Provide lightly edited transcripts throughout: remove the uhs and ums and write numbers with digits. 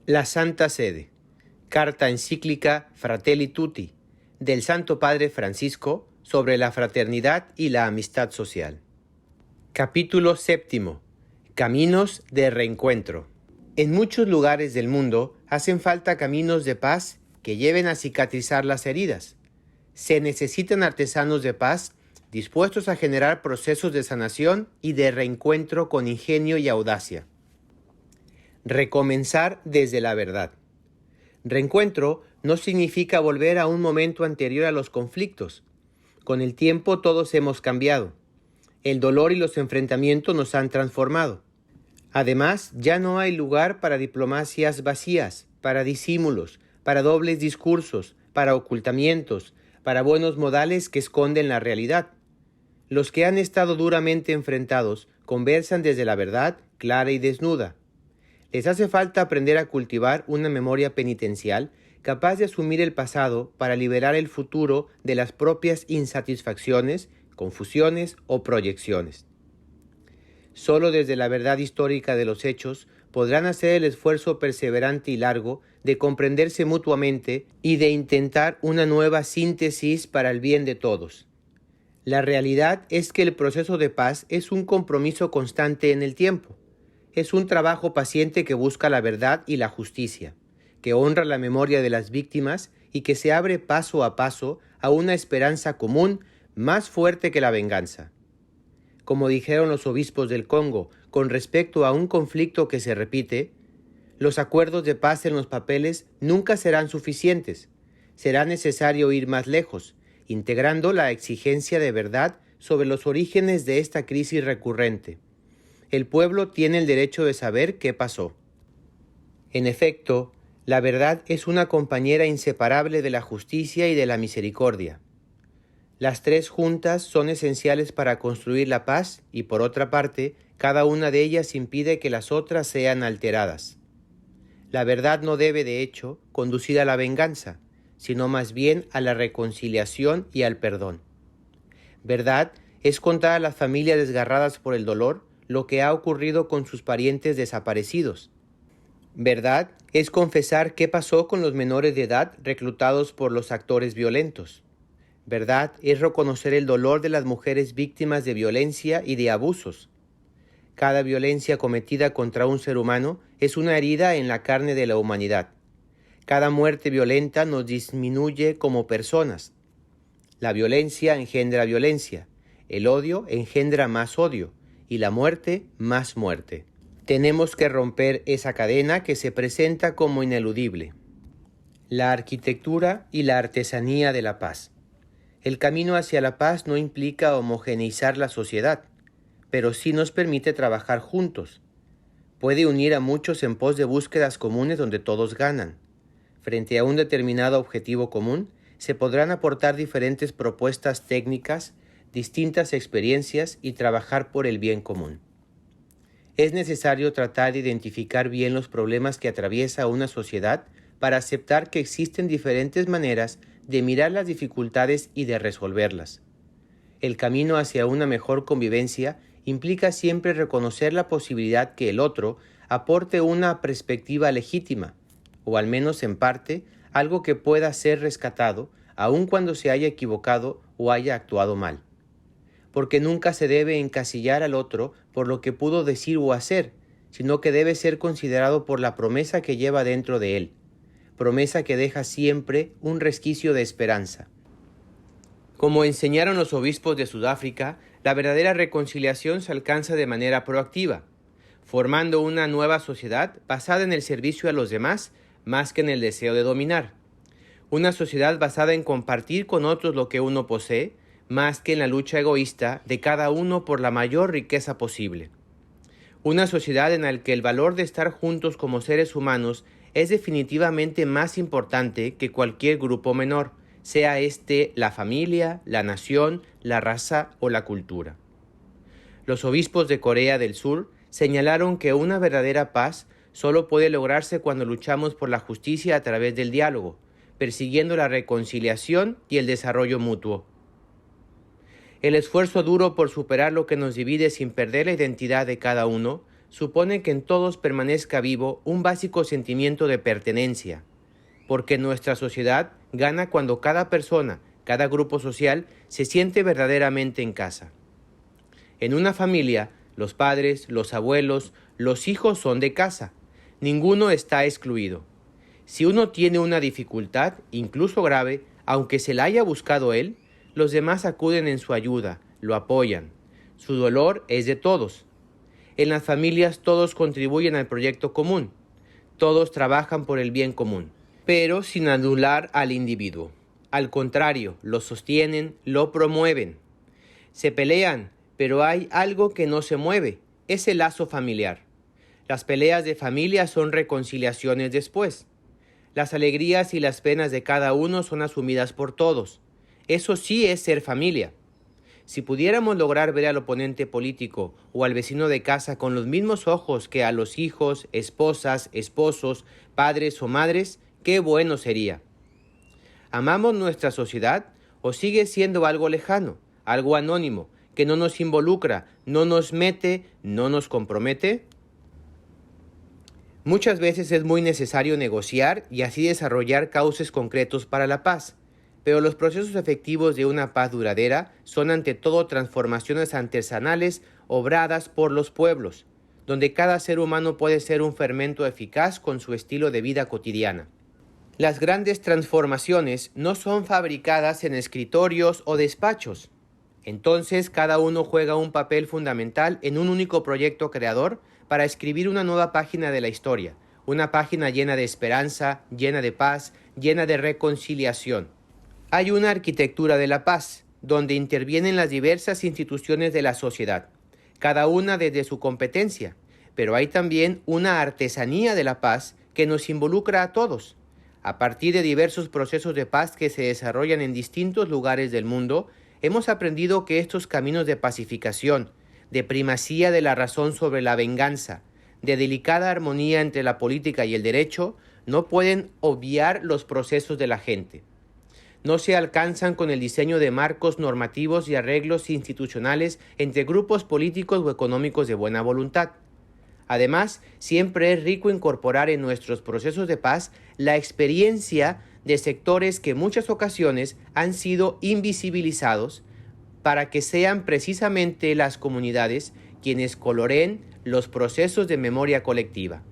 La Santa Sede, carta encíclica Fratelli Tutti, del Santo Padre Francisco sobre la fraternidad y la amistad social. Capítulo 7. Caminos de reencuentro. En muchos lugares del mundo hacen falta caminos de paz que lleven a cicatrizar las heridas. Se necesitan artesanos de paz dispuestos a generar procesos de sanación y de reencuentro con ingenio y audacia. Recomenzar desde la verdad. Reencuentro no significa volver a un momento anterior a los conflictos. Con el tiempo todos hemos cambiado. El dolor y los enfrentamientos nos han transformado. Además, ya no hay lugar para diplomacias vacías, para disímulos, para dobles discursos, para ocultamientos, para buenos modales que esconden la realidad. Los que han estado duramente enfrentados conversan desde la verdad clara y desnuda. Les hace falta aprender a cultivar una memoria penitencial capaz de asumir el pasado para liberar el futuro de las propias insatisfacciones, confusiones o proyecciones. Solo desde la verdad histórica de los hechos podrán hacer el esfuerzo perseverante y largo de comprenderse mutuamente y de intentar una nueva síntesis para el bien de todos. La realidad es que el proceso de paz es un compromiso constante en el tiempo. Es un trabajo paciente que busca la verdad y la justicia, que honra la memoria de las víctimas y que se abre paso a paso a una esperanza común más fuerte que la venganza. Como dijeron los obispos del Congo con respecto a un conflicto que se repite, los acuerdos de paz en los papeles nunca serán suficientes. Será necesario ir más lejos, integrando la exigencia de verdad sobre los orígenes de esta crisis recurrente. El pueblo tiene el derecho de saber qué pasó. En efecto, la verdad es una compañera inseparable de la justicia y de la misericordia. Las tres juntas son esenciales para construir la paz y, por otra parte, cada una de ellas impide que las otras sean alteradas. La verdad no debe, de hecho, conducir a la venganza, sino más bien a la reconciliación y al perdón. Verdad es contar a las familias desgarradas por el dolor lo que ha ocurrido con sus parientes desaparecidos. Verdad es confesar qué pasó con los menores de edad reclutados por los actores violentos. Verdad es reconocer el dolor de las mujeres víctimas de violencia y de abusos. Cada violencia cometida contra un ser humano es una herida en la carne de la humanidad. Cada muerte violenta nos disminuye como personas. La violencia engendra violencia, el odio engendra más odio y la muerte más muerte. Tenemos que romper esa cadena que se presenta como ineludible. La arquitectura y la artesanía de la paz. El camino hacia la paz no implica homogeneizar la sociedad, pero sí nos permite trabajar juntos. Puede unir a muchos en pos de búsquedas comunes donde todos ganan. Frente a un determinado objetivo común, se podrán aportar diferentes propuestas técnicas, distintas experiencias y trabajar por el bien común. Es necesario tratar de identificar bien los problemas que atraviesa una sociedad para aceptar que existen diferentes maneras de mirar las dificultades y de resolverlas. El camino hacia una mejor convivencia implica siempre reconocer la posibilidad que el otro aporte una perspectiva legítima, o al menos en parte, algo que pueda ser rescatado, aun cuando se haya equivocado o haya actuado mal. Porque nunca se debe encasillar al otro por lo que pudo decir o hacer, sino que debe ser considerado por la promesa que lleva dentro de él, promesa que deja siempre un resquicio de esperanza. Como enseñaron los obispos de Sudáfrica, la verdadera reconciliación se alcanza de manera proactiva, formando una nueva sociedad basada en el servicio a los demás más que en el deseo de dominar. Una sociedad basada en compartir con otros lo que uno posee, más que en la lucha egoísta de cada uno por la mayor riqueza posible. Una sociedad en la que el valor de estar juntos como seres humanos es definitivamente más importante que cualquier grupo menor, sea este la familia, la nación, la raza o la cultura. Los obispos de Corea del Sur señalaron que una verdadera paz solo puede lograrse cuando luchamos por la justicia a través del diálogo, persiguiendo la reconciliación y el desarrollo mutuo. El esfuerzo duro por superar lo que nos divide sin perder la identidad de cada uno supone que en todos permanezca vivo un básico sentimiento de pertenencia, porque nuestra sociedad gana cuando cada persona, cada grupo social, se siente verdaderamente en casa. En una familia, los padres, los abuelos, los hijos son de casa. Ninguno está excluido. Si uno tiene una dificultad, incluso grave, aunque se la haya buscado él, los demás acuden en su ayuda, lo apoyan. Su dolor es de todos. En las familias todos contribuyen al proyecto común. Todos trabajan por el bien común, pero sin anular al individuo. Al contrario, lo sostienen, lo promueven. Se pelean, pero hay algo que no se mueve, es el lazo familiar. Las peleas de familia son reconciliaciones después. Las alegrías y las penas de cada uno son asumidas por todos. Eso sí es ser familia. Si pudiéramos lograr ver al oponente político o al vecino de casa con los mismos ojos que a los hijos, esposas, esposos, padres o madres, qué bueno sería. ¿Amamos nuestra sociedad o sigue siendo algo lejano, algo anónimo, que no nos involucra, no nos mete, no nos compromete? Muchas veces es muy necesario negociar y así desarrollar cauces concretos para la paz. Pero los procesos efectivos de una paz duradera son ante todo transformaciones artesanales obradas por los pueblos, donde cada ser humano puede ser un fermento eficaz con su estilo de vida cotidiana. Las grandes transformaciones no son fabricadas en escritorios o despachos. Entonces cada uno juega un papel fundamental en un único proyecto creador para escribir una nueva página de la historia, una página llena de esperanza, llena de paz, llena de reconciliación. Hay una arquitectura de la paz, donde intervienen las diversas instituciones de la sociedad, cada una desde su competencia, pero hay también una artesanía de la paz que nos involucra a todos. A partir de diversos procesos de paz que se desarrollan en distintos lugares del mundo, hemos aprendido que estos caminos de pacificación, de primacía de la razón sobre la venganza, de delicada armonía entre la política y el derecho, no pueden obviar los procesos de la gente. No se alcanzan con el diseño de marcos normativos y arreglos institucionales entre grupos políticos o económicos de buena voluntad. Además, siempre es rico incorporar en nuestros procesos de paz la experiencia de sectores que en muchas ocasiones han sido invisibilizados para que sean precisamente las comunidades quienes coloreen los procesos de memoria colectiva.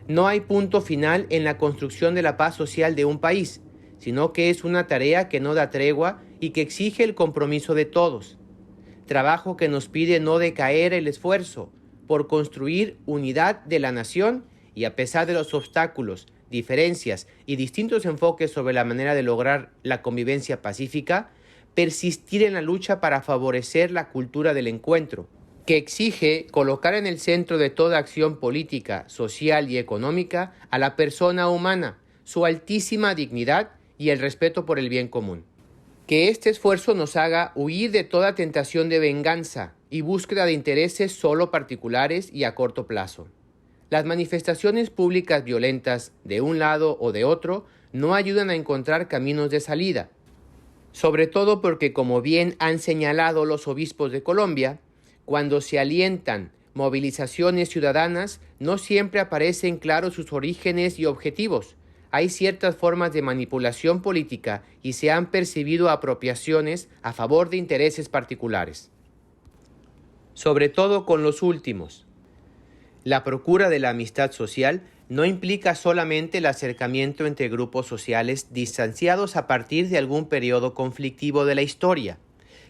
No hay punto final en la construcción de la paz social de un país, sino que es una tarea que no da tregua y que exige el compromiso de todos. Trabajo que nos pide no decaer el esfuerzo por construir unidad de la nación y a pesar de los obstáculos, diferencias y distintos enfoques sobre la manera de lograr la convivencia pacífica, persistir en la lucha para favorecer la cultura del encuentro, que exige colocar en el centro de toda acción política, social y económica a la persona humana, su altísima dignidad y el respeto por el bien común. Que este esfuerzo nos haga huir de toda tentación de venganza y búsqueda de intereses solo particulares y a corto plazo. Las manifestaciones públicas violentas de un lado o de otro no ayudan a encontrar caminos de salida, sobre todo porque, como bien han señalado los obispos de Colombia, cuando se alientan movilizaciones ciudadanas no siempre aparecen claros sus orígenes y objetivos. Hay ciertas formas de manipulación política y se han percibido apropiaciones a favor de intereses particulares. Sobre todo con los últimos. La procura de la amistad social no implica solamente el acercamiento entre grupos sociales distanciados a partir de algún periodo conflictivo de la historia,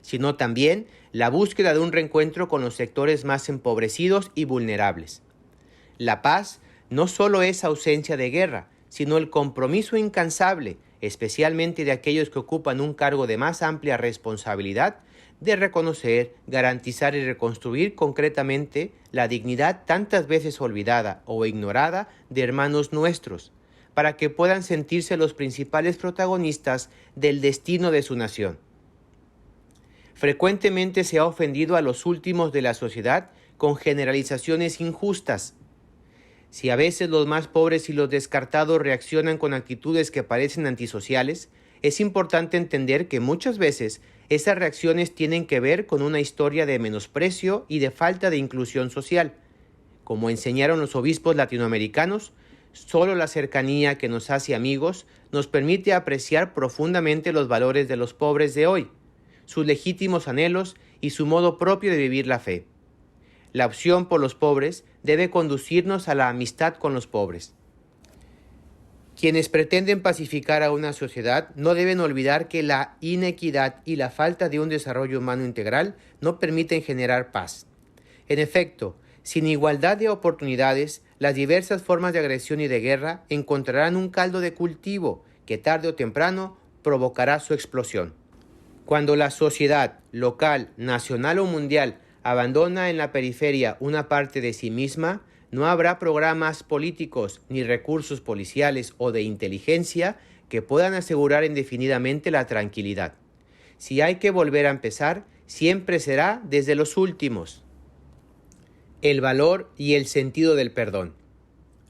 sino también la búsqueda de un reencuentro con los sectores más empobrecidos y vulnerables. La paz no solo es ausencia de guerra, sino el compromiso incansable, especialmente de aquellos que ocupan un cargo de más amplia responsabilidad, de reconocer, garantizar y reconstruir concretamente la dignidad tantas veces olvidada o ignorada de hermanos nuestros, para que puedan sentirse los principales protagonistas del destino de su nación. Frecuentemente se ha ofendido a los últimos de la sociedad con generalizaciones injustas. Si a veces los más pobres y los descartados reaccionan con actitudes que parecen antisociales, es importante entender que muchas veces Esas reacciones tienen que ver con una historia de menosprecio y de falta de inclusión social. Como enseñaron los obispos latinoamericanos, solo la cercanía que nos hace amigos nos permite apreciar profundamente los valores de los pobres de hoy, sus legítimos anhelos y su modo propio de vivir la fe. La opción por los pobres debe conducirnos a la amistad con los pobres. Quienes pretenden pacificar a una sociedad no deben olvidar que la inequidad y la falta de un desarrollo humano integral no permiten generar paz. En efecto, sin igualdad de oportunidades, las diversas formas de agresión y de guerra encontrarán un caldo de cultivo que tarde o temprano provocará su explosión. Cuando la sociedad local, nacional o mundial abandona en la periferia una parte de sí misma, no habrá programas políticos ni recursos policiales o de inteligencia que puedan asegurar indefinidamente la tranquilidad. Si hay que volver a empezar, siempre será desde los últimos. El valor y el sentido del perdón.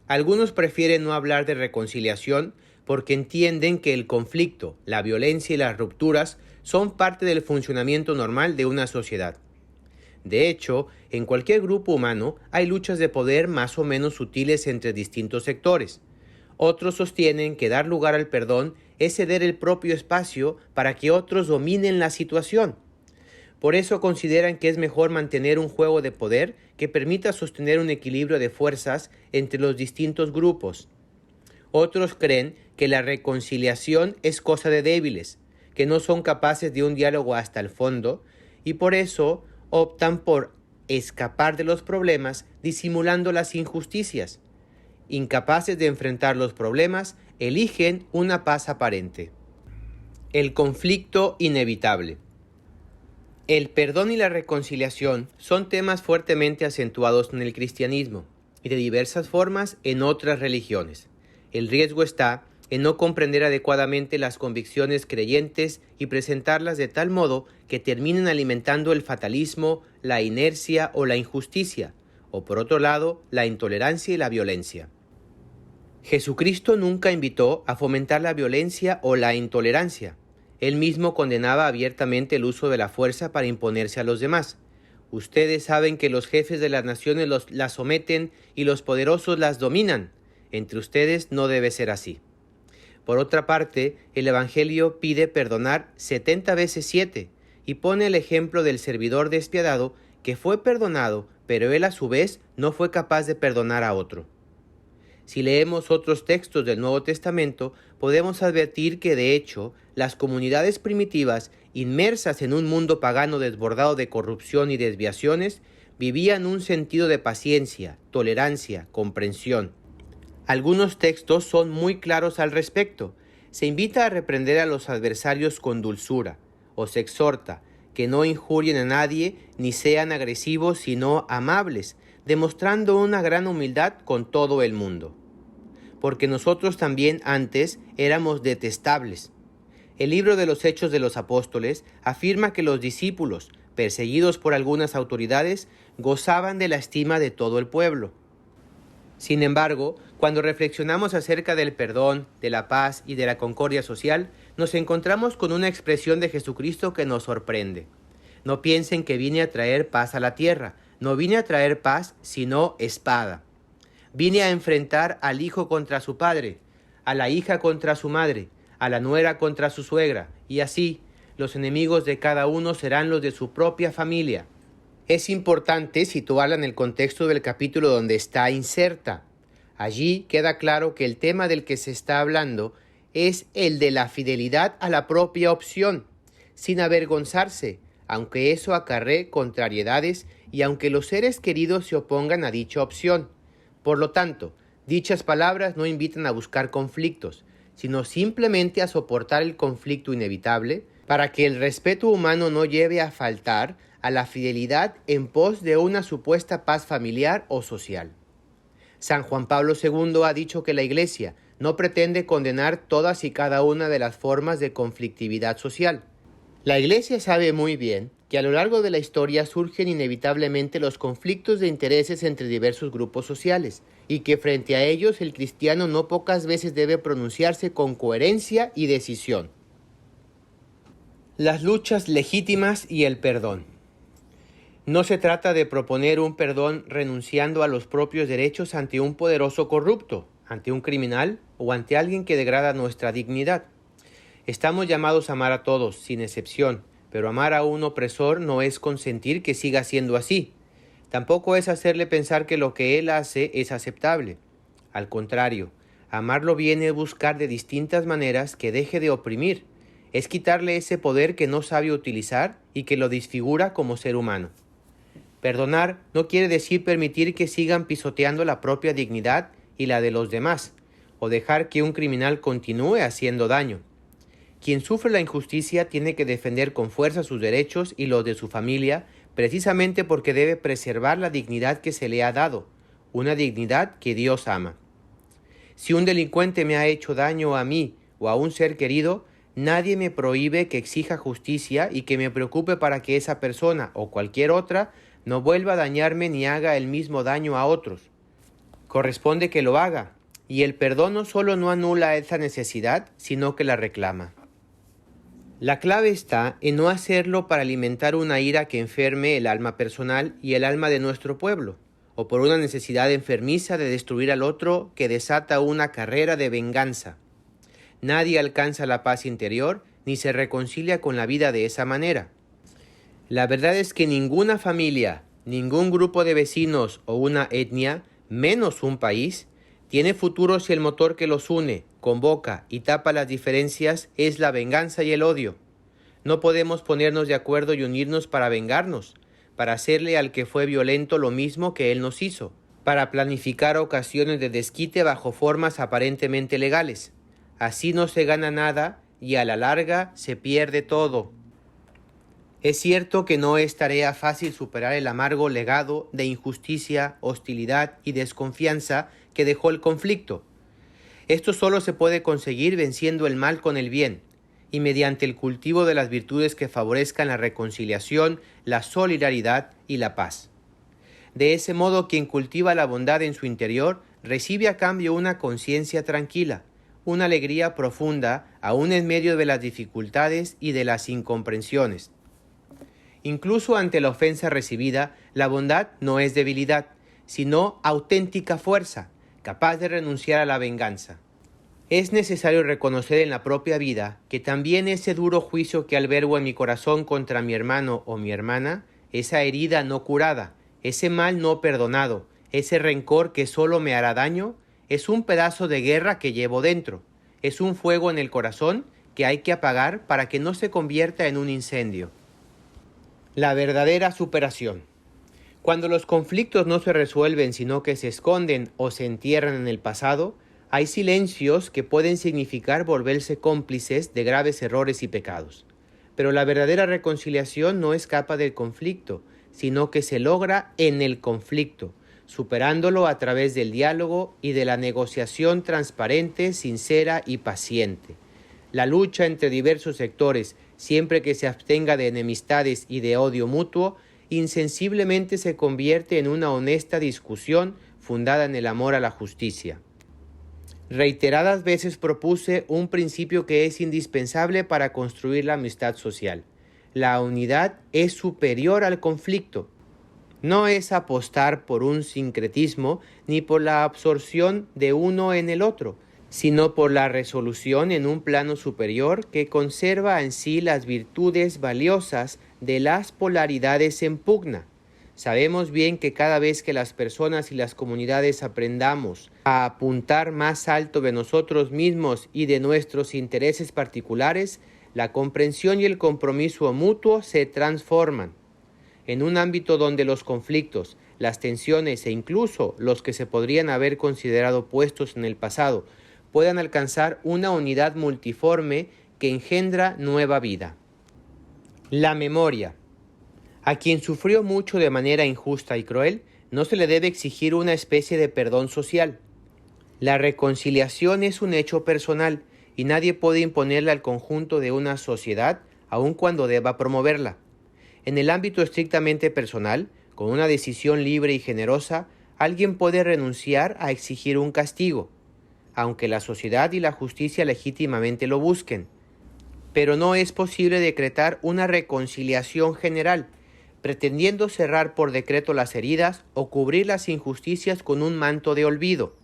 Algunos prefieren no hablar de reconciliación porque entienden que el conflicto, la violencia y las rupturas son parte del funcionamiento normal de una sociedad. De hecho, en cualquier grupo humano hay luchas de poder más o menos sutiles entre distintos sectores. Otros sostienen que dar lugar al perdón es ceder el propio espacio para que otros dominen la situación. Por eso consideran que es mejor mantener un juego de poder que permita sostener un equilibrio de fuerzas entre los distintos grupos. Otros creen que la reconciliación es cosa de débiles, que no son capaces de un diálogo hasta el fondo, y por eso optan por escapar de los problemas disimulando las injusticias. Incapaces de enfrentar los problemas, eligen una paz aparente. El conflicto inevitable. El perdón y la reconciliación son temas fuertemente acentuados en el cristianismo y de diversas formas en otras religiones. El riesgo está en no comprender adecuadamente las convicciones creyentes y presentarlas de tal modo que terminen alimentando el fatalismo, la inercia o la injusticia, o por otro lado, la intolerancia y la violencia. Jesucristo nunca invitó a fomentar la violencia o la intolerancia. Él mismo condenaba abiertamente el uso de la fuerza para imponerse a los demás. Ustedes saben que los jefes de las naciones las someten y los poderosos las dominan. Entre ustedes no debe ser así. Por otra parte, el Evangelio pide perdonar 70 veces 7 y pone el ejemplo del servidor despiadado que fue perdonado, pero él a su vez no fue capaz de perdonar a otro. Si leemos otros textos del Nuevo Testamento, podemos advertir que de hecho, las comunidades primitivas, inmersas en un mundo pagano desbordado de corrupción y desviaciones, vivían un sentido de paciencia, tolerancia, comprensión. Algunos textos son muy claros al respecto. Se invita a reprender a los adversarios con dulzura, o se exhorta que no injurien a nadie ni sean agresivos sino amables, demostrando una gran humildad con todo el mundo. Porque nosotros también antes éramos detestables. El libro de los Hechos de los Apóstoles afirma que los discípulos, perseguidos por algunas autoridades, gozaban de la estima de todo el pueblo. Sin embargo, cuando reflexionamos acerca del perdón, de la paz y de la concordia social, nos encontramos con una expresión de Jesucristo que nos sorprende. No piensen que vine a traer paz a la tierra. No vine a traer paz, sino espada. Vine a enfrentar al hijo contra su padre, a la hija contra su madre, a la nuera contra su suegra, y así, los enemigos de cada uno serán los de su propia familia. Es importante situarla en el contexto del capítulo donde está inserta. Allí queda claro que el tema del que se está hablando es el de la fidelidad a la propia opción, sin avergonzarse, aunque eso acarree contrariedades y aunque los seres queridos se opongan a dicha opción. Por lo tanto, dichas palabras no invitan a buscar conflictos, sino simplemente a soportar el conflicto inevitable para que el respeto humano no lleve a faltar a la fidelidad en pos de una supuesta paz familiar o social. San Juan Pablo II ha dicho que la Iglesia no pretende condenar todas y cada una de las formas de conflictividad social. La Iglesia sabe muy bien que a lo largo de la historia surgen inevitablemente los conflictos de intereses entre diversos grupos sociales y que frente a ellos el cristiano no pocas veces debe pronunciarse con coherencia y decisión. Las luchas legítimas y el perdón. No se trata de proponer un perdón renunciando a los propios derechos ante un poderoso corrupto, ante un criminal o ante alguien que degrada nuestra dignidad. Estamos llamados a amar a todos, sin excepción, pero amar a un opresor no es consentir que siga siendo así. Tampoco es hacerle pensar que lo que él hace es aceptable. Al contrario, amarlo viene a buscar de distintas maneras que deje de oprimir. Es quitarle ese poder que no sabe utilizar y que lo desfigura como ser humano. Perdonar no quiere decir permitir que sigan pisoteando la propia dignidad y la de los demás, o dejar que un criminal continúe haciendo daño. Quien sufre la injusticia tiene que defender con fuerza sus derechos y los de su familia, precisamente porque debe preservar la dignidad que se le ha dado, una dignidad que Dios ama. Si un delincuente me ha hecho daño a mí o a un ser querido, nadie me prohíbe que exija justicia y que me preocupe para que esa persona o cualquier otra no vuelva a dañarme ni haga el mismo daño a otros. Corresponde que lo haga, y el perdón no solo no anula esa necesidad, sino que la reclama. La clave está en no hacerlo para alimentar una ira que enferme el alma personal y el alma de nuestro pueblo, o por una necesidad enfermiza de destruir al otro que desata una carrera de venganza. Nadie alcanza la paz interior ni se reconcilia con la vida de esa manera. La verdad es que ninguna familia, ningún grupo de vecinos o una etnia, menos un país, tiene futuro si el motor que los une, convoca y tapa las diferencias es la venganza y el odio. No podemos ponernos de acuerdo y unirnos para vengarnos, para hacerle al que fue violento lo mismo que él nos hizo, para planificar ocasiones de desquite bajo formas aparentemente legales. Así no se gana nada y a la larga se pierde todo. Es cierto que no es tarea fácil superar el amargo legado de injusticia, hostilidad y desconfianza que dejó el conflicto. Esto solo se puede conseguir venciendo el mal con el bien y mediante el cultivo de las virtudes que favorezcan la reconciliación, la solidaridad y la paz. De ese modo, quien cultiva la bondad en su interior recibe a cambio una conciencia tranquila, una alegría profunda aún en medio de las dificultades y de las incomprensiones. Incluso ante la ofensa recibida, la bondad no es debilidad, sino auténtica fuerza, capaz de renunciar a la venganza. Es necesario reconocer en la propia vida que también ese duro juicio que albergo en mi corazón contra mi hermano o mi hermana, esa herida no curada, ese mal no perdonado, ese rencor que solo me hará daño, es un pedazo de guerra que llevo dentro, es un fuego en el corazón que hay que apagar para que no se convierta en un incendio. La verdadera superación. Cuando los conflictos no se resuelven sino que se esconden o se entierran en el pasado, hay silencios que pueden significar volverse cómplices de graves errores y pecados. Pero la verdadera reconciliación no escapa del conflicto, sino que se logra en el conflicto, superándolo a través del diálogo y de la negociación transparente, sincera y paciente. La lucha entre diversos sectores, siempre que se abstenga de enemistades y de odio mutuo, insensiblemente se convierte en una honesta discusión fundada en el amor a la justicia. Reiteradas veces propuse un principio que es indispensable para construir la amistad social. La unidad es superior al conflicto. No es apostar por un sincretismo ni por la absorción de uno en el otro, sino por la resolución en un plano superior que conserva en sí las virtudes valiosas de las polaridades en pugna. Sabemos bien que cada vez que las personas y las comunidades aprendamos a apuntar más alto de nosotros mismos y de nuestros intereses particulares, la comprensión y el compromiso mutuo se transforman. En un ámbito donde los conflictos, las tensiones e incluso los que se podrían haber considerado puestos en el pasado puedan alcanzar una unidad multiforme que engendra nueva vida. La memoria. A quien sufrió mucho de manera injusta y cruel, no se le debe exigir una especie de perdón social. La reconciliación es un hecho personal y nadie puede imponerla al conjunto de una sociedad, aun cuando deba promoverla. En el ámbito estrictamente personal, con una decisión libre y generosa, alguien puede renunciar a exigir un castigo, aunque la sociedad y la justicia legítimamente lo busquen. pero no es posible decretar una reconciliación general, pretendiendo cerrar por decreto las heridas o cubrir las injusticias con un manto de olvido.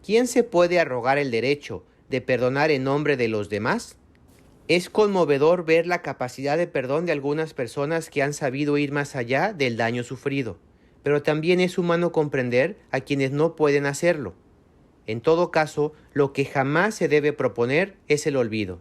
¿Quién se puede arrogar el derecho de perdonar en nombre de los demás? Es conmovedor ver la capacidad de perdón de algunas personas que han sabido ir más allá del daño sufrido, pero también es humano comprender a quienes no pueden hacerlo. En todo caso, lo que jamás se debe proponer es el olvido.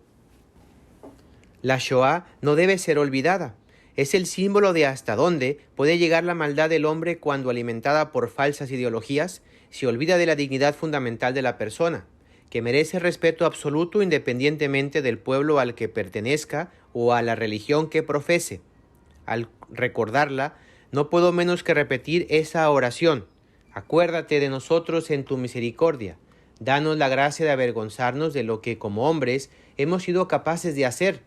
La Shoah no debe ser olvidada. Es el símbolo de hasta dónde puede llegar la maldad del hombre cuando, alimentada por falsas ideologías, se olvida de la dignidad fundamental de la persona, que merece respeto absoluto independientemente del pueblo al que pertenezca o a la religión que profese. Al recordarla, no puedo menos que repetir esa oración: acuérdate de nosotros en tu misericordia. Danos la gracia de avergonzarnos de lo que como hombres hemos sido capaces de hacer,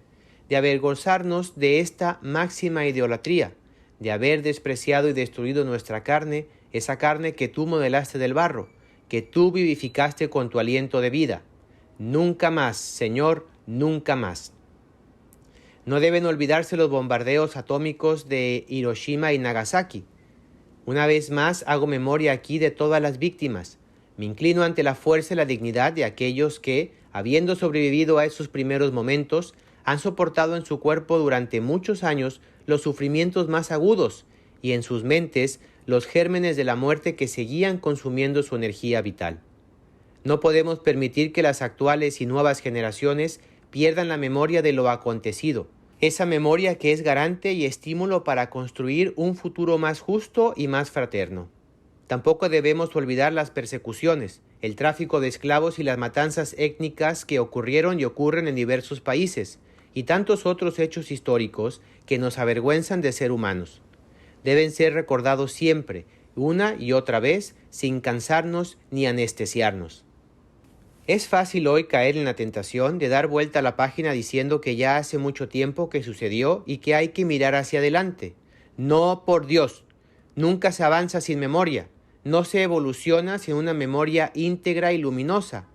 de avergonzarnos de esta máxima idolatría, de haber despreciado y destruido nuestra carne, esa carne que tú modelaste del barro, que tú vivificaste con tu aliento de vida. Nunca más, Señor, nunca más. No deben olvidarse los bombardeos atómicos de Hiroshima y Nagasaki. Una vez más hago memoria aquí de todas las víctimas. Me inclino ante la fuerza y la dignidad de aquellos que, habiendo sobrevivido a esos primeros momentos, han soportado en su cuerpo durante muchos años los sufrimientos más agudos y en sus mentes los gérmenes de la muerte que seguían consumiendo su energía vital. No podemos permitir que las actuales y nuevas generaciones pierdan la memoria de lo acontecido, esa memoria que es garante y estímulo para construir un futuro más justo y más fraterno. Tampoco debemos olvidar las persecuciones, el tráfico de esclavos y las matanzas étnicas que ocurrieron y ocurren en diversos países, y tantos otros hechos históricos que nos avergüenzan de ser humanos. Deben ser recordados siempre, una y otra vez, sin cansarnos ni anestesiarnos. Es fácil hoy caer en la tentación de dar vuelta a la página diciendo que ya hace mucho tiempo que sucedió y que hay que mirar hacia adelante. No, por Dios, nunca se avanza sin memoria, no se evoluciona sin una memoria íntegra y luminosa.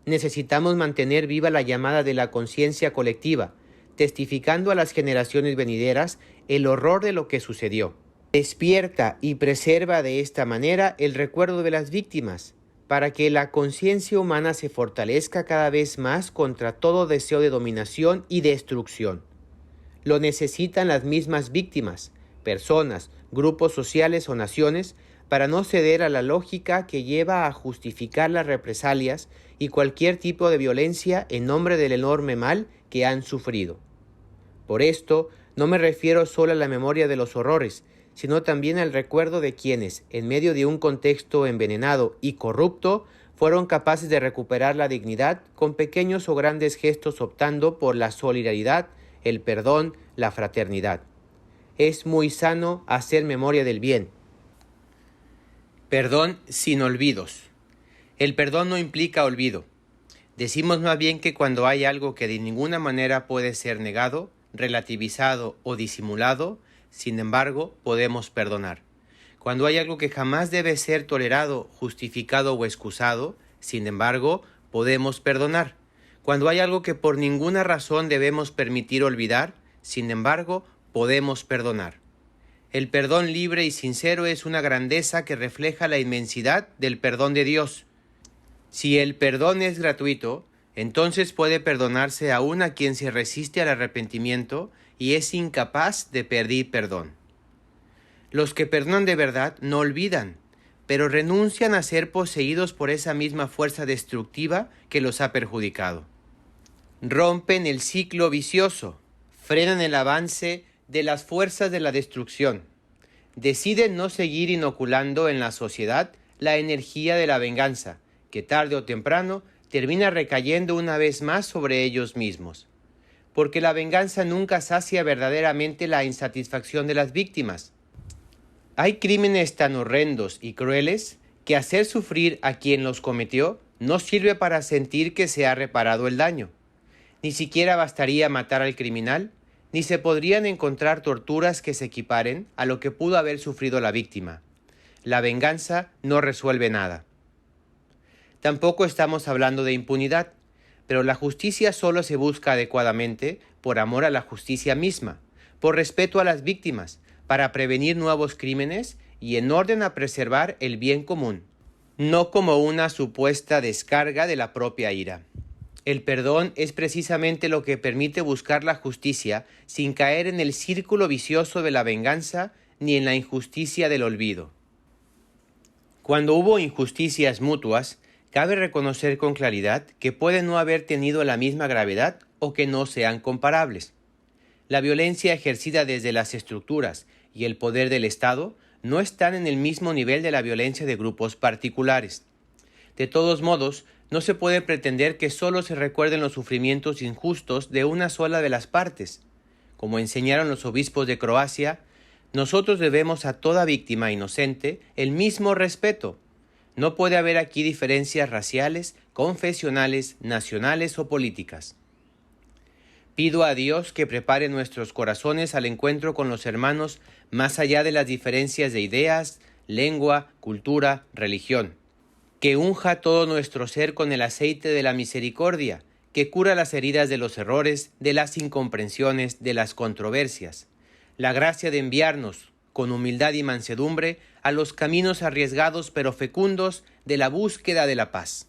Necesitamos mantener viva la llamada de la conciencia colectiva, testificando a las generaciones venideras el horror de lo que sucedió. Despierta y preserva de esta manera el recuerdo de las víctimas, para que la conciencia humana se fortalezca cada vez más contra todo deseo de dominación y destrucción. Lo necesitan las mismas víctimas, personas, grupos sociales o naciones, para no ceder a la lógica que lleva a justificar las represalias y cualquier tipo de violencia en nombre del enorme mal que han sufrido. Por esto, no me refiero solo a la memoria de los horrores, sino también al recuerdo de quienes, en medio de un contexto envenenado y corrupto, fueron capaces de recuperar la dignidad con pequeños o grandes gestos optando por la solidaridad, el perdón, la fraternidad. Es muy sano hacer memoria del bien. Perdón sin olvidos. El perdón no implica olvido. Decimos más bien que cuando hay algo que de ninguna manera puede ser negado, relativizado o disimulado, sin embargo, podemos perdonar. Cuando hay algo que jamás debe ser tolerado, justificado o excusado, sin embargo, podemos perdonar. Cuando hay algo que por ninguna razón debemos permitir olvidar, sin embargo, podemos perdonar. El perdón libre y sincero es una grandeza que refleja la inmensidad del perdón de Dios. Si el perdón es gratuito, entonces puede perdonarse aún a quien se resiste al arrepentimiento y es incapaz de pedir perdón. Los que perdonan de verdad no olvidan, pero renuncian a ser poseídos por esa misma fuerza destructiva que los ha perjudicado. Rompen el ciclo vicioso, frenan el avance de las fuerzas de la destrucción. Deciden no seguir inoculando en la sociedad la energía de la venganza, que tarde o temprano termina recayendo una vez más sobre ellos mismos. Porque la venganza nunca sacia verdaderamente la insatisfacción de las víctimas. Hay crímenes tan horrendos y crueles que hacer sufrir a quien los cometió no sirve para sentir que se ha reparado el daño. Ni siquiera bastaría matar al criminal, ni se podrían encontrar torturas que se equiparen a lo que pudo haber sufrido la víctima. La venganza no resuelve nada. Tampoco estamos hablando de impunidad, pero la justicia solo se busca adecuadamente por amor a la justicia misma, por respeto a las víctimas, para prevenir nuevos crímenes y en orden a preservar el bien común, no como una supuesta descarga de la propia ira. El perdón es precisamente lo que permite buscar la justicia sin caer en el círculo vicioso de la venganza ni en la injusticia del olvido. Cuando hubo injusticias mutuas, cabe reconocer con claridad que pueden no haber tenido la misma gravedad o que no sean comparables. La violencia ejercida desde las estructuras y el poder del Estado no están en el mismo nivel de la violencia de grupos particulares. De todos modos, no se puede pretender que solo se recuerden los sufrimientos injustos de una sola de las partes. Como enseñaron los obispos de Croacia, nosotros debemos a toda víctima inocente el mismo respeto. No puede haber aquí diferencias raciales, confesionales, nacionales o políticas. Pido a Dios que prepare nuestros corazones al encuentro con los hermanos más allá de las diferencias de ideas, lengua, cultura, religión. Que unja todo nuestro ser con el aceite de la misericordia, que cura las heridas de los errores, de las incomprensiones, de las controversias. La gracia de enviarnos, con humildad y mansedumbre, a los caminos arriesgados pero fecundos de la búsqueda de la paz.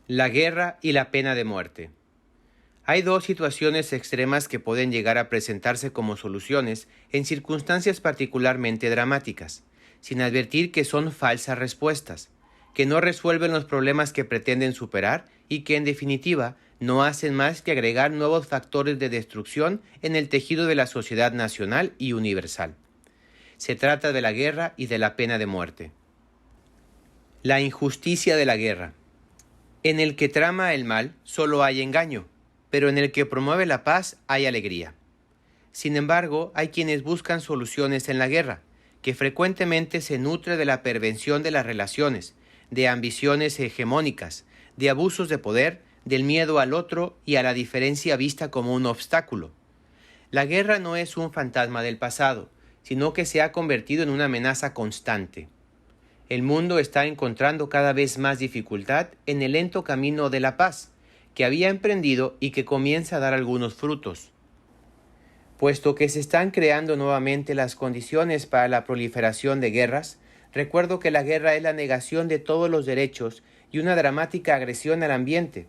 La guerra y la pena de muerte. Hay dos situaciones extremas que pueden llegar a presentarse como soluciones en circunstancias particularmente dramáticas, sin advertir que son falsas respuestas, que no resuelven los problemas que pretenden superar y que en definitiva no hacen más que agregar nuevos factores de destrucción en el tejido de la sociedad nacional y universal. Se trata de la guerra y de la pena de muerte. La injusticia de la guerra. En el que trama el mal solo hay engaño, pero en el que promueve la paz hay alegría. Sin embargo, hay quienes buscan soluciones en la guerra, que frecuentemente se nutre de la pervención de las relaciones, de ambiciones hegemónicas, de abusos de poder, del miedo al otro y a la diferencia vista como un obstáculo. La guerra no es un fantasma del pasado, sino que se ha convertido en una amenaza constante. El mundo está encontrando cada vez más dificultad en el lento camino de la paz, que había emprendido y que comienza a dar algunos frutos. Puesto que se están creando nuevamente las condiciones para la proliferación de guerras, recuerdo que la guerra es la negación de todos los derechos y una dramática agresión al ambiente.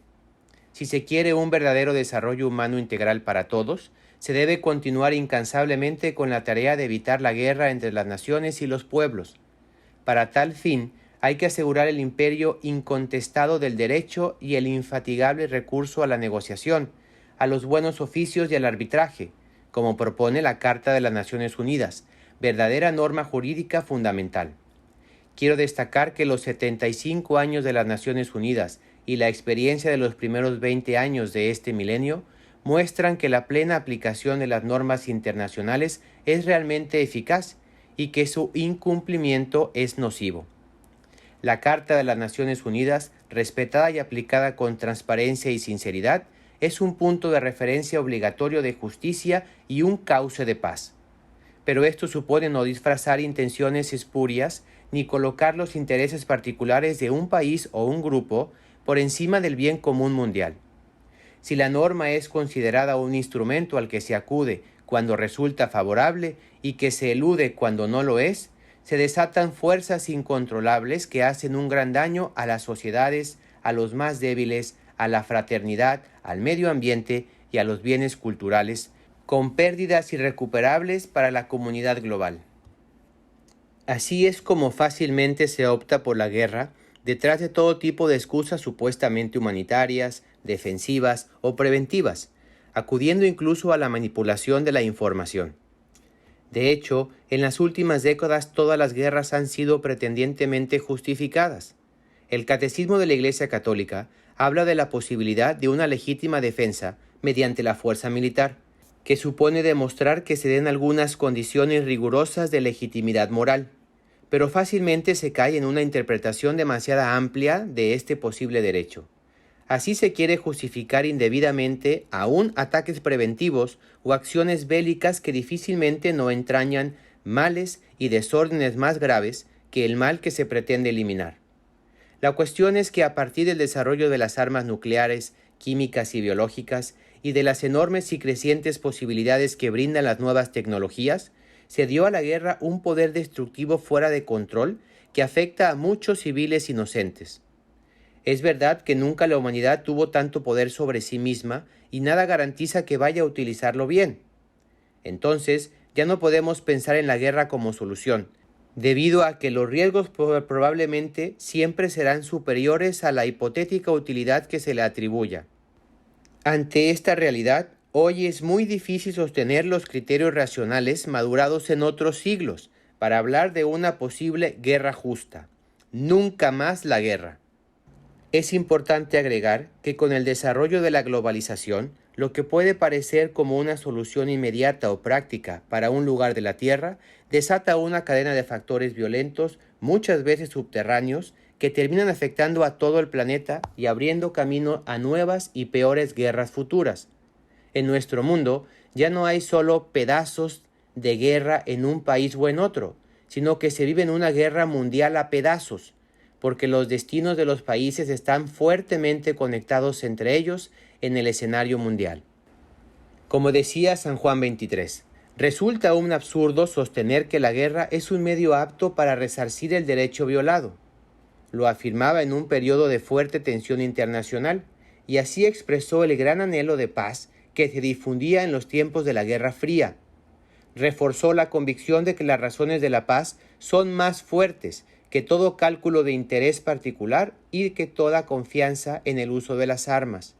Si se quiere un verdadero desarrollo humano integral para todos, se debe continuar incansablemente con la tarea de evitar la guerra entre las naciones y los pueblos. Para tal fin, hay que asegurar el imperio incontestado del derecho y el infatigable recurso a la negociación, a los buenos oficios y al arbitraje, como propone la Carta de las Naciones Unidas, verdadera norma jurídica fundamental. Quiero destacar que los 75 años de las Naciones Unidas y la experiencia de los primeros 20 años de este milenio muestran que la plena aplicación de las normas internacionales es realmente eficaz y que su incumplimiento es nocivo. La Carta de las Naciones Unidas, respetada y aplicada con transparencia y sinceridad, es un punto de referencia obligatorio de justicia y un cauce de paz. Pero esto supone no disfrazar intenciones espurias ni colocar los intereses particulares de un país o un grupo por encima del bien común mundial. Si la norma es considerada un instrumento al que se acude cuando resulta favorable y que se elude cuando no lo es, se desatan fuerzas incontrolables que hacen un gran daño a las sociedades, a los más débiles, a la fraternidad, al medio ambiente y a los bienes culturales, con pérdidas irrecuperables para la comunidad global. Así es como fácilmente se opta por la guerra detrás de todo tipo de excusas supuestamente humanitarias, defensivas o preventivas, acudiendo incluso a la manipulación de la información. De hecho, en las últimas décadas todas las guerras han sido pretendientemente justificadas. El Catecismo de la Iglesia Católica habla de la posibilidad de una legítima defensa mediante la fuerza militar, que supone demostrar que se den algunas condiciones rigurosas de legitimidad moral, pero fácilmente se cae en una interpretación demasiado amplia de este posible derecho. Así se quiere justificar indebidamente aún ataques preventivos o acciones bélicas que difícilmente no entrañan males y desórdenes más graves que el mal que se pretende eliminar. La cuestión es que a partir del desarrollo de las armas nucleares, químicas y biológicas, y de las enormes y crecientes posibilidades que brindan las nuevas tecnologías, se dio a la guerra un poder destructivo fuera de control que afecta a muchos civiles inocentes. Es verdad que nunca la humanidad tuvo tanto poder sobre sí misma y nada garantiza que vaya a utilizarlo bien. Entonces, ya no podemos pensar en la guerra como solución, debido a que los riesgos probablemente siempre serán superiores a la hipotética utilidad que se le atribuya. Ante esta realidad, hoy es muy difícil sostener los criterios racionales madurados en otros siglos para hablar de una posible guerra justa. Nunca más la guerra. Es importante agregar que con el desarrollo de la globalización, lo que puede parecer como una solución inmediata o práctica para un lugar de la Tierra, desata una cadena de factores violentos, muchas veces subterráneos, que terminan afectando a todo el planeta y abriendo camino a nuevas y peores guerras futuras. En nuestro mundo ya no hay solo pedazos de guerra en un país o en otro, sino que se vive en una guerra mundial a pedazos, porque los destinos de los países están fuertemente conectados entre ellos en el escenario mundial. Como decía San Juan 23, resulta un absurdo sostener que la guerra es un medio apto para resarcir el derecho violado. Lo afirmaba en un periodo de fuerte tensión internacional, y así expresó el gran anhelo de paz que se difundía en los tiempos de la Guerra Fría. Reforzó la convicción de que las razones de la paz son más fuertes que todo cálculo de interés particular y que toda confianza en el uso de las armas.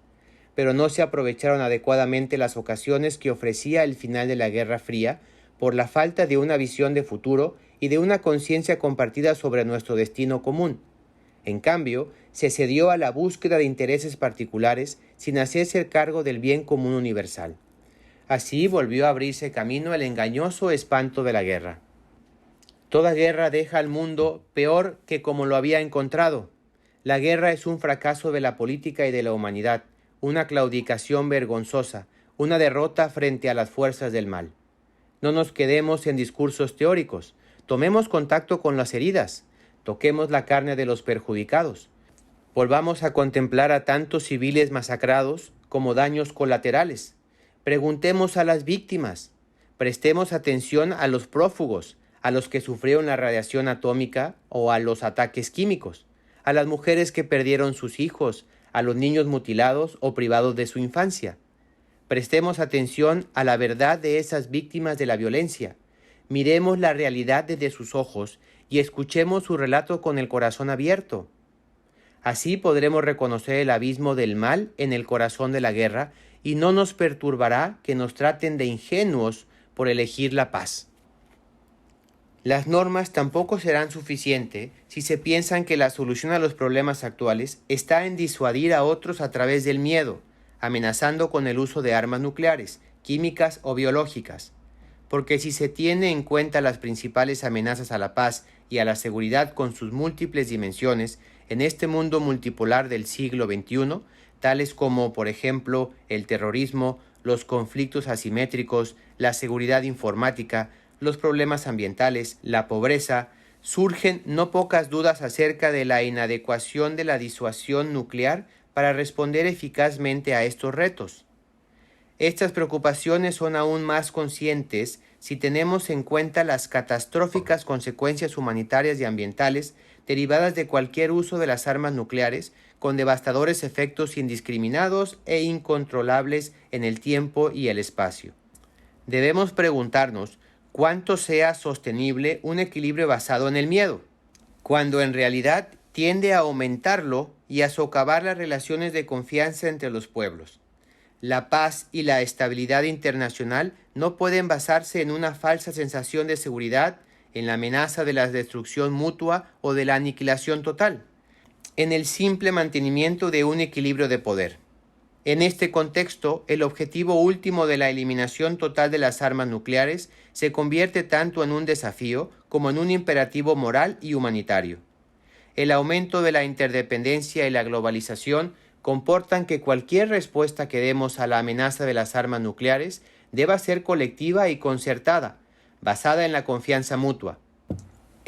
Pero no se aprovecharon adecuadamente las ocasiones que ofrecía el final de la Guerra Fría por la falta de una visión de futuro y de una conciencia compartida sobre nuestro destino común. En cambio, se cedió a la búsqueda de intereses particulares sin hacerse cargo del bien común universal. Así volvió a abrirse camino el engañoso espanto de la guerra. Toda guerra deja al mundo peor que como lo había encontrado. La guerra es un fracaso de la política y de la humanidad, una claudicación vergonzosa, una derrota frente a las fuerzas del mal. No nos quedemos en discursos teóricos, tomemos contacto con las heridas, toquemos la carne de los perjudicados, volvamos a contemplar a tantos civiles masacrados como daños colaterales, preguntemos a las víctimas, prestemos atención a los prófugos, a los que sufrieron la radiación atómica o a los ataques químicos, a las mujeres que perdieron sus hijos, a los niños mutilados o privados de su infancia. Prestemos atención a la verdad de esas víctimas de la violencia, miremos la realidad desde sus ojos y escuchemos su relato con el corazón abierto. Así podremos reconocer el abismo del mal en el corazón de la guerra y no nos perturbará que nos traten de ingenuos por elegir la paz. Las normas tampoco serán suficientes si se piensan que la solución a los problemas actuales está en disuadir a otros a través del miedo, amenazando con el uso de armas nucleares, químicas o biológicas. Porque si se tiene en cuenta las principales amenazas a la paz y a la seguridad con sus múltiples dimensiones en este mundo multipolar del siglo XXI, tales como, por ejemplo, el terrorismo, los conflictos asimétricos, la seguridad informática, los problemas ambientales, la pobreza, surgen no pocas dudas acerca de la inadecuación de la disuasión nuclear para responder eficazmente a estos retos. Estas preocupaciones son aún más conscientes si tenemos en cuenta las catastróficas consecuencias humanitarias y ambientales derivadas de cualquier uso de las armas nucleares, con devastadores efectos indiscriminados e incontrolables en el tiempo y el espacio. Debemos preguntarnos cuánto sea sostenible un equilibrio basado en el miedo, cuando en realidad tiende a aumentarlo y a socavar las relaciones de confianza entre los pueblos. La paz y la estabilidad internacional no pueden basarse en una falsa sensación de seguridad, en la amenaza de la destrucción mutua o de la aniquilación total, en el simple mantenimiento de un equilibrio de poder. En este contexto, el objetivo último de la eliminación total de las armas nucleares se convierte tanto en un desafío como en un imperativo moral y humanitario. El aumento de la interdependencia y la globalización comportan que cualquier respuesta que demos a la amenaza de las armas nucleares deba ser colectiva y concertada, basada en la confianza mutua.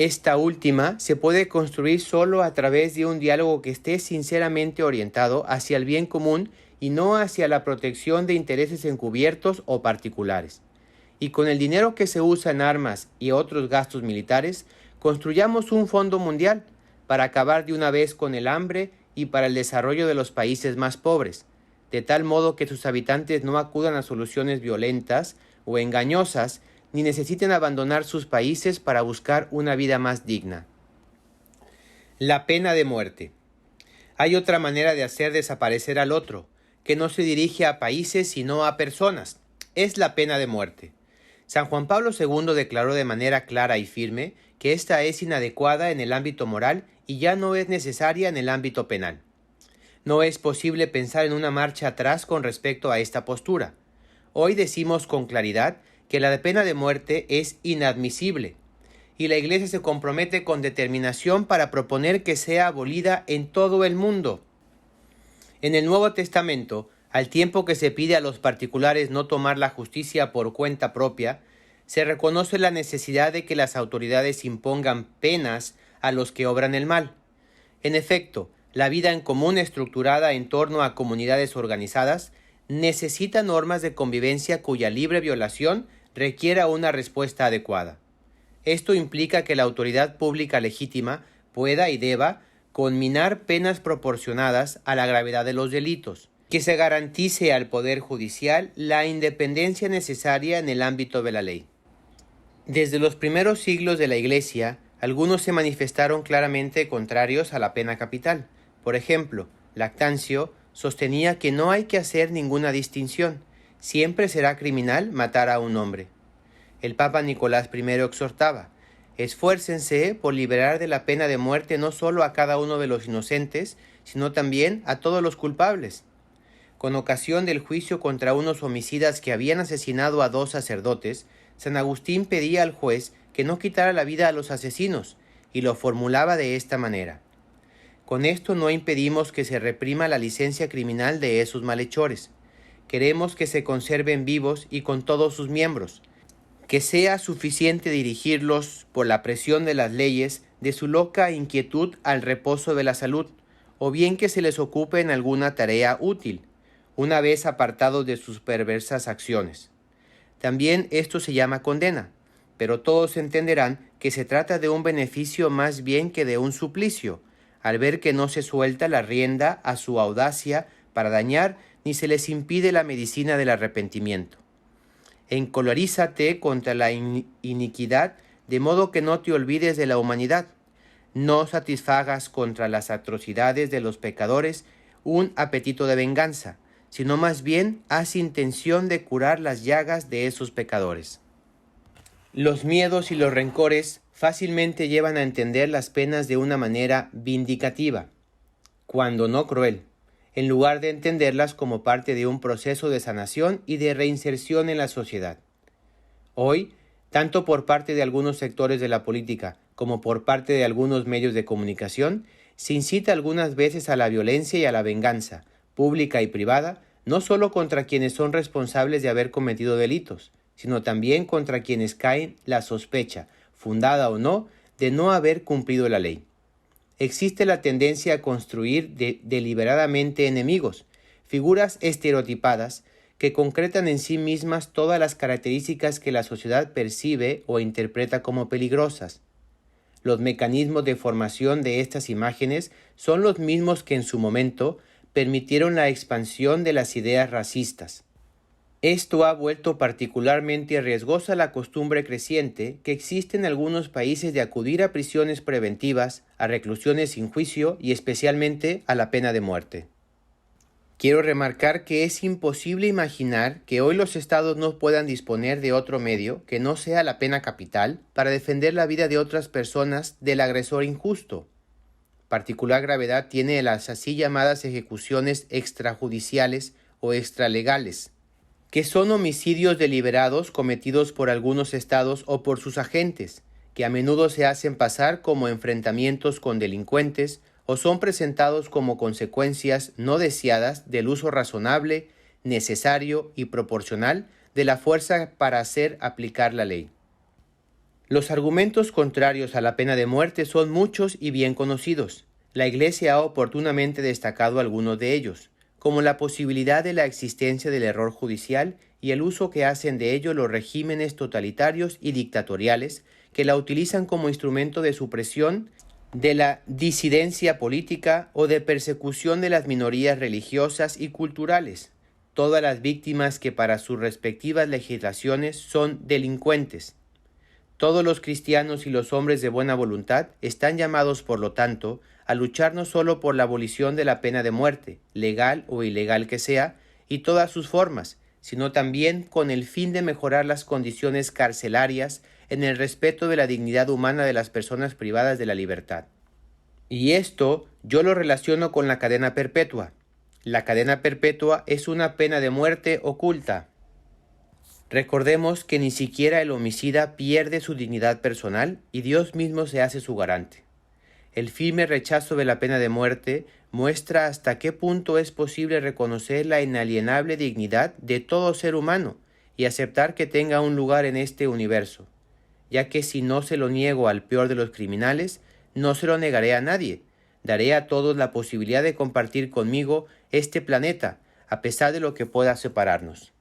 Esta última se puede construir solo a través de un diálogo que esté sinceramente orientado hacia el bien común y no hacia la protección de intereses encubiertos o particulares. Y con el dinero que se usa en armas y otros gastos militares, construyamos un fondo mundial para acabar de una vez con el hambre y para el desarrollo de los países más pobres, de tal modo que sus habitantes no acudan a soluciones violentas o engañosas, ni necesiten abandonar sus países para buscar una vida más digna. La pena de muerte. Hay otra manera de hacer desaparecer al otro, que no se dirige a países sino a personas. Es la pena de muerte. San Juan Pablo II declaró de manera clara y firme que esta es inadecuada en el ámbito moral y ya no es necesaria en el ámbito penal. No es posible pensar en una marcha atrás con respecto a esta postura. Hoy decimos con claridad que la pena de muerte es inadmisible, y la Iglesia se compromete con determinación para proponer que sea abolida en todo el mundo. En el Nuevo Testamento, al tiempo que se pide a los particulares no tomar la justicia por cuenta propia, se reconoce la necesidad de que las autoridades impongan penas a los que obran el mal. En efecto, la vida en común estructurada en torno a comunidades organizadas necesita normas de convivencia cuya libre violación requiera una respuesta adecuada. Esto implica que la autoridad pública legítima pueda y deba conminar penas proporcionadas a la gravedad de los delitos, que se garantice al Poder Judicial la independencia necesaria en el ámbito de la ley. Desde los primeros siglos de la Iglesia, algunos se manifestaron claramente contrarios a la pena capital. Por ejemplo, Lactancio sostenía que no hay que hacer ninguna distinción. Siempre será criminal matar a un hombre. El Papa Nicolás I exhortaba: esfuércense por liberar de la pena de muerte no solo a cada uno de los inocentes, sino también a todos los culpables. Con ocasión del juicio contra unos homicidas que habían asesinado a 2 sacerdotes, San Agustín pedía al juez que no quitara la vida a los asesinos, y lo formulaba de esta manera: con esto no impedimos que se reprima la licencia criminal de esos malhechores. Queremos que se conserven vivos y con todos sus miembros, que sea suficiente dirigirlos por la presión de las leyes de su loca inquietud al reposo de la salud, o bien que se les ocupe en alguna tarea útil, una vez apartados de sus perversas acciones. También esto se llama condena, pero todos entenderán que se trata de un beneficio más bien que de un suplicio, al ver que no se suelta la rienda a su audacia para dañar ni se les impide la medicina del arrepentimiento. Encolorízate contra la iniquidad, de modo que no te olvides de la humanidad. No satisfagas contra las atrocidades de los pecadores un apetito de venganza, sino más bien haz intención de curar las llagas de esos pecadores. Los miedos y los rencores fácilmente llevan a entender las penas de una manera vindicativa, cuando no cruel, en lugar de entenderlas como parte de un proceso de sanación y de reinserción en la sociedad. Hoy, tanto por parte de algunos sectores de la política como por parte de algunos medios de comunicación, se incita algunas veces a la violencia y a la venganza, pública y privada, no solo contra quienes son responsables de haber cometido delitos, sino también contra quienes caen la sospecha, fundada o no, de no haber cumplido la ley. Existe la tendencia a construir deliberadamente enemigos, figuras estereotipadas que concretan en sí mismas todas las características que la sociedad percibe o interpreta como peligrosas. Los mecanismos de formación de estas imágenes son los mismos que en su momento permitieron la expansión de las ideas racistas. Esto ha vuelto particularmente riesgosa la costumbre creciente que existe en algunos países de acudir a prisiones preventivas, a reclusiones sin juicio y especialmente a la pena de muerte. Quiero remarcar que es imposible imaginar que hoy los estados no puedan disponer de otro medio que no sea la pena capital para defender la vida de otras personas del agresor injusto. Particular gravedad tiene las así llamadas ejecuciones extrajudiciales o extralegales, que son homicidios deliberados cometidos por algunos estados o por sus agentes, que a menudo se hacen pasar como enfrentamientos con delincuentes o son presentados como consecuencias no deseadas del uso razonable, necesario y proporcional de la fuerza para hacer aplicar la ley. Los argumentos contrarios a la pena de muerte son muchos y bien conocidos. La Iglesia ha oportunamente destacado algunos de ellos, como la posibilidad de la existencia del error judicial y el uso que hacen de ello los regímenes totalitarios y dictatoriales que la utilizan como instrumento de supresión de la disidencia política o de persecución de las minorías religiosas y culturales, todas las víctimas que para sus respectivas legislaciones son delincuentes. Todos los cristianos y los hombres de buena voluntad están llamados, por lo tanto, a luchar no solo por la abolición de la pena de muerte, legal o ilegal que sea, y todas sus formas, sino también con el fin de mejorar las condiciones carcelarias en el respeto de la dignidad humana de las personas privadas de la libertad. Y esto yo lo relaciono con la cadena perpetua. La cadena perpetua es una pena de muerte oculta. Recordemos que ni siquiera el homicida pierde su dignidad personal y Dios mismo se hace su garante. El firme rechazo de la pena de muerte muestra hasta qué punto es posible reconocer la inalienable dignidad de todo ser humano y aceptar que tenga un lugar en este universo, ya que si no se lo niego al peor de los criminales, no se lo negaré a nadie. Daré a todos la posibilidad de compartir conmigo este planeta, a pesar de lo que pueda separarnos.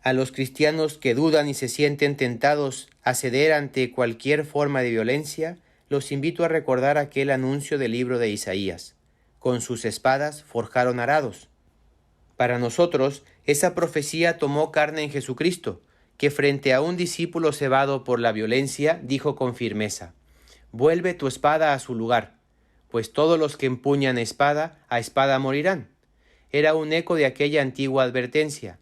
A los cristianos que dudan y se sienten tentados a ceder ante cualquier forma de violencia, los invito a recordar aquel anuncio del libro de Isaías. Con sus espadas forjaron arados. Para nosotros, esa profecía tomó carne en Jesucristo, que frente a un discípulo cebado por la violencia, dijo con firmeza: «Vuelve tu espada a su lugar, pues todos los que empuñan espada, a espada morirán». Era un eco de aquella antigua advertencia: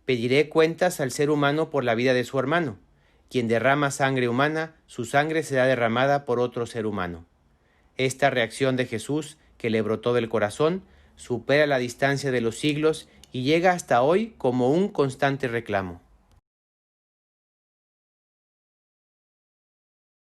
«Pediré cuentas al ser humano por la vida de su hermano. Quien derrama sangre humana, su sangre será derramada por otro ser humano». Esta reacción de Jesús, que le brotó del corazón, supera la distancia de los siglos y llega hasta hoy como un constante reclamo.